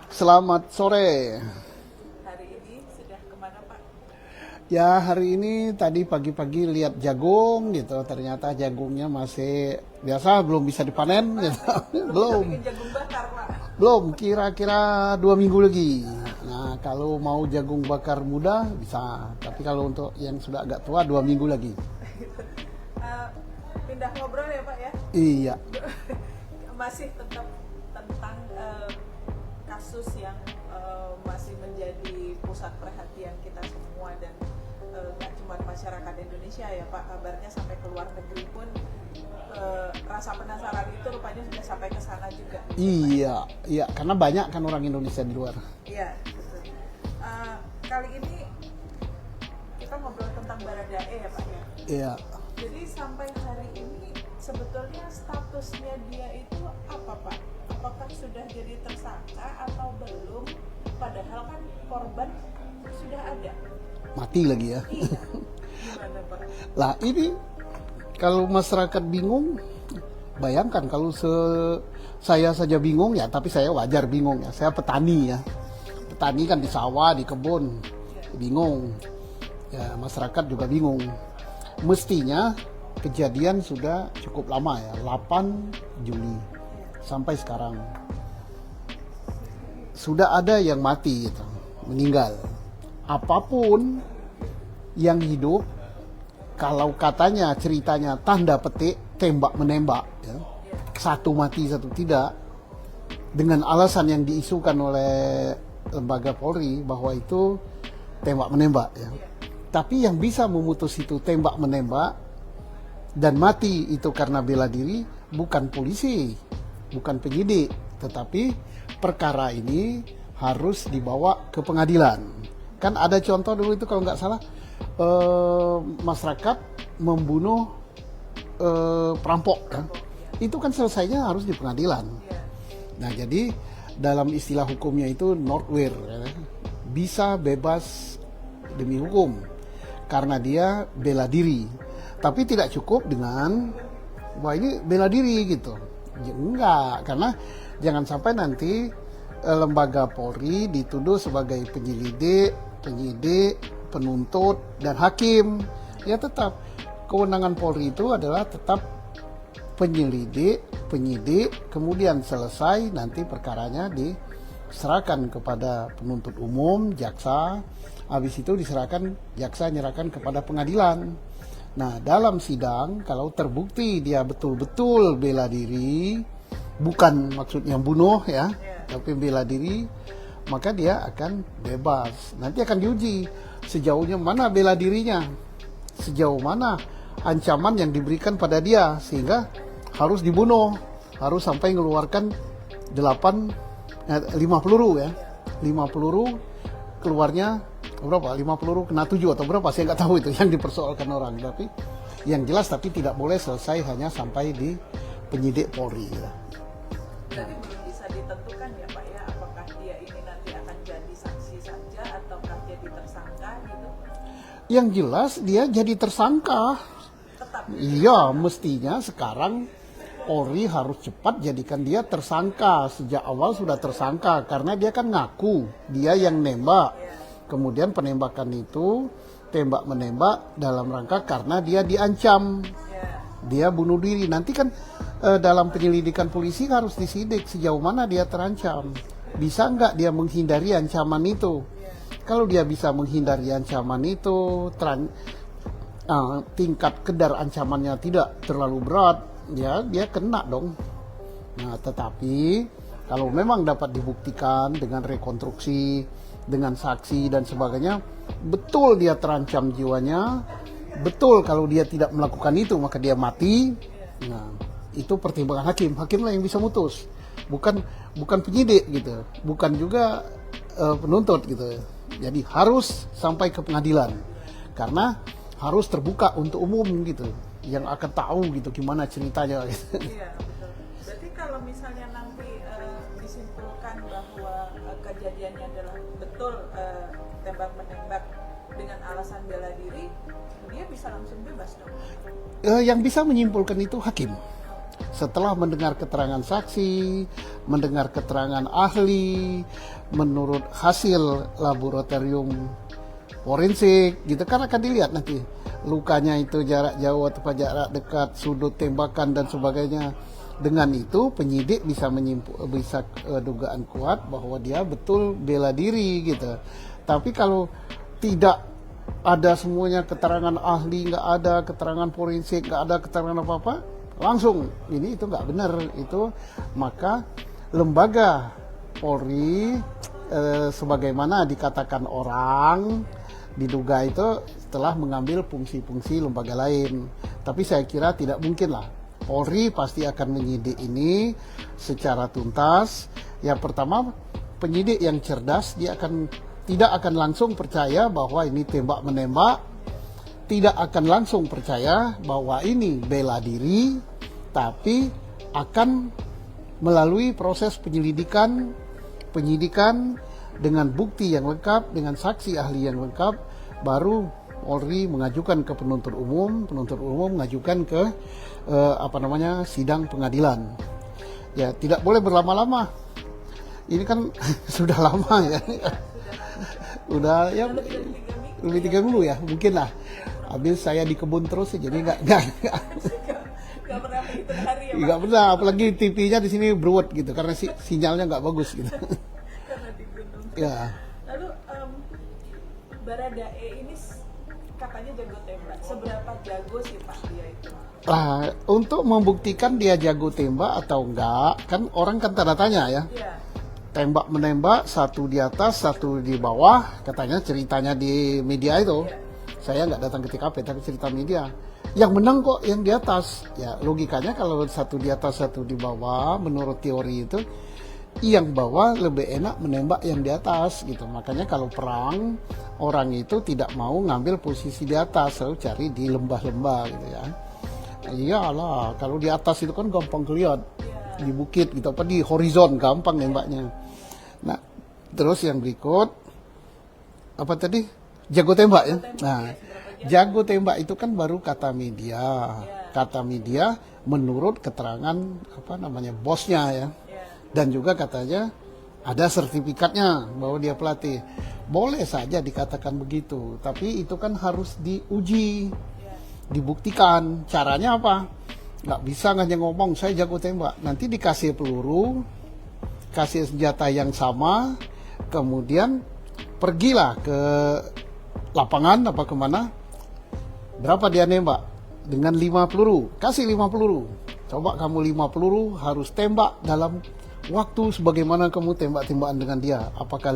Selamat sore. Hari ini sudah kemana Pak? Ya, hari ini tadi pagi-pagi lihat jagung gitu. Ternyata jagungnya masih biasa, belum bisa dipanen gitu. Belum, Bikin jagung bakar Pak. belum. Kira-kira 2 minggu lagi. Nah, kalau mau jagung bakar muda bisa. Tapi kalau untuk yang sudah agak tua 2 minggu lagi. Eh, Pindah ngobrol ya Pak ya. Iya, Masih tetap tentang kasus yang masih menjadi pusat perhatian kita semua dan nggak cuma masyarakat Indonesia ya Pak, kabarnya sampai ke luar negeri pun rasa penasaran itu rupanya sudah sampai ke sana juga. iya, iya. Karena banyak kan orang Indonesia di luar. Iya, betul. Kali ini kita ngobrol tentang Baradae ya Pak ya. Iya. Jadi sampai hari ini sebetulnya statusnya dia itu apa Pak? Apakah sudah jadi tersangka atau belum? Padahal kan korban sudah ada. Mati lagi ya. Iya. Gimana Pak? Lah ini kalau masyarakat bingung, bayangkan kalau saya saja bingung ya, tapi saya wajar bingung ya. Saya petani ya. Petani kan di sawah, di kebun, bingung. Ya, masyarakat juga bingung. Mestinya kejadian sudah cukup lama ya, 8 Juli sampai sekarang. Sudah ada yang mati gitu, meninggal. Apapun yang hidup, kalau katanya ceritanya tanda petik tembak menembak ya, satu mati satu tidak, dengan alasan yang diisukan oleh lembaga Polri bahwa itu tembak menembak ya. Tapi yang bisa memutus itu tembak menembak dan mati itu karena bela diri bukan polisi, bukan penyidik, tetapi perkara ini harus dibawa ke pengadilan. Kan ada contoh dulu itu kalau nggak salah masyarakat membunuh perampok kan, itu kan selesainya harus di pengadilan. Nah jadi dalam istilah hukumnya itu nowhere ya, bisa bebas demi hukum karena dia bela diri. Tapi tidak cukup dengan wah ini bela diri gitu. Ya, enggak, karena jangan sampai nanti lembaga Polri dituduh sebagai penyidik, penuntut dan hakim. Ya tetap kewenangan Polri itu adalah tetap penyelidik, penyidik, kemudian selesai nanti perkaranya diserahkan kepada penuntut umum, jaksa. Habis itu diserahkan, jaksa nyerahkan kepada pengadilan. Nah, dalam sidang kalau terbukti dia betul-betul bela diri, bukan maksudnya bunuh ya, tapi bela diri, maka dia akan bebas. Nanti akan diuji sejauhnya mana bela dirinya, sejauh mana ancaman yang diberikan pada dia sehingga harus dibunuh, harus sampai mengeluarkan 5 peluru ya, 5 peluru keluarnya berapa? 5 peluru kena 7 atau berapa? Saya nggak tahu itu yang dipersoalkan orang. Tapi yang jelas tapi tidak boleh selesai hanya sampai di penyidik Polri. Ya. Jadi belum bisa ditentukan ya Pak ya, apakah dia ini nanti akan jadi saksi saja ataukah jadi tersangka gitu? Yang jelas dia jadi tersangka. Tetap. Iya, mestinya sekarang Polri harus cepat jadikan dia tersangka. Sejak awal sudah tersangka karena dia kan ngaku dia yang nembak. Kemudian penembakan itu tembak menembak dalam rangka karena dia diancam, dia bunuh diri. Nanti kan dalam penyelidikan polisi harus disidik sejauh mana dia terancam. Bisa nggak dia menghindari ancaman itu? Kalau dia bisa menghindari ancaman itu, tingkat kadar ancamannya tidak terlalu berat, ya dia kena dong. Nah, tetapi kalau memang dapat dibuktikan dengan rekonstruksi, dengan saksi dan sebagainya, betul dia terancam jiwanya, betul kalau dia tidak melakukan itu maka dia mati. Nah, itu pertimbangan hakim. Hakimlah yang bisa mutus, bukan penyidik gitu, bukan juga penuntut gitu. Jadi harus sampai ke pengadilan karena harus terbuka untuk umum gitu, yang akan tahu gitu gimana ceritanya. Gitu. Iya betul. Berarti kalau misalnya nanti disimpulkan bahwa kejadiannya adalah betul tembak menembak dengan alasan bela diri, dia bisa langsung bebas dong. Yang bisa menyimpulkan itu hakim. Setelah mendengar keterangan saksi, mendengar keterangan ahli, menurut hasil laboratorium forensik gitu kan akan dilihat nanti lukanya itu jarak jauh atau jarak dekat, sudut tembakan dan sebagainya. Dengan itu penyidik bisa dugaan kuat bahwa dia betul bela diri gitu. Tapi kalau tidak ada semuanya, keterangan ahli nggak ada, keterangan forensik nggak ada, keterangan apa-apa, langsung ini itu nggak benar itu. Maka lembaga Polri sebagaimana dikatakan orang diduga itu telah mengambil fungsi-fungsi lembaga lain. Tapi saya kira tidak mungkin lah. Polri pasti akan menyidik ini secara tuntas. Yang pertama, penyidik yang cerdas dia tidak akan langsung percaya bahwa ini tembak menembak, tidak akan langsung percaya bahwa ini bela diri, tapi akan melalui proses penyidikan dengan bukti yang lengkap, dengan saksi ahli yang lengkap, baru Polri mengajukan ke penuntut umum mengajukan ke sidang pengadilan. Ya, tidak boleh berlama-lama. Ini kan sudah lama ya. Udah ya lebih 3 minggu ya, mungkin lah. Habis saya di kebun terus jadi nggak pernah menghitung hari ya, nggak pernah, apalagi TV-nya di sini beruat gitu karena sinyalnya nggak bagus gitu. karena di gunung. Ya. Lalu Baradae ini katanya jago tembak. Seberapa jago sih Pak dia itu? Untuk membuktikan dia jago tembak atau enggak, kan orang kan tanda tanya ya. Iya. Tembak menembak, satu di atas, satu di bawah, katanya ceritanya di media itu. Iya. Saya nggak datang ke TKP, tapi cerita media. Yang menang kok yang di atas. Ya logikanya kalau satu di atas, satu di bawah, menurut teori itu, yang bawah lebih enak menembak yang di atas gitu. Makanya kalau perang, orang itu tidak mau ngambil posisi di atas, selalu cari di lembah-lembah gitu ya. Iyalah, kalau di atas itu kan gampang kelihatan, di bukit gitu, apa di horizon gampang nembaknya. Nah, terus yang berikut apa tadi? Jago tembak ya. Nah, jago tembak itu kan baru kata media. Kata media menurut keterangan bosnya ya. Dan juga katanya ada sertifikatnya bahwa dia pelatih. Boleh saja dikatakan begitu, tapi itu kan harus diuji, dibuktikan. Caranya apa? Nggak bisa hanya ngomong saya jago tembak. Nanti dikasih peluru, kasih senjata yang sama, kemudian pergilah ke lapangan apa kemana, berapa dia nembak dengan 5 peluru, kasih 5 peluru. Coba kamu 5 peluru harus tembak dalam waktu sebagaimana kamu tembak-tembakan dengan dia. Apakah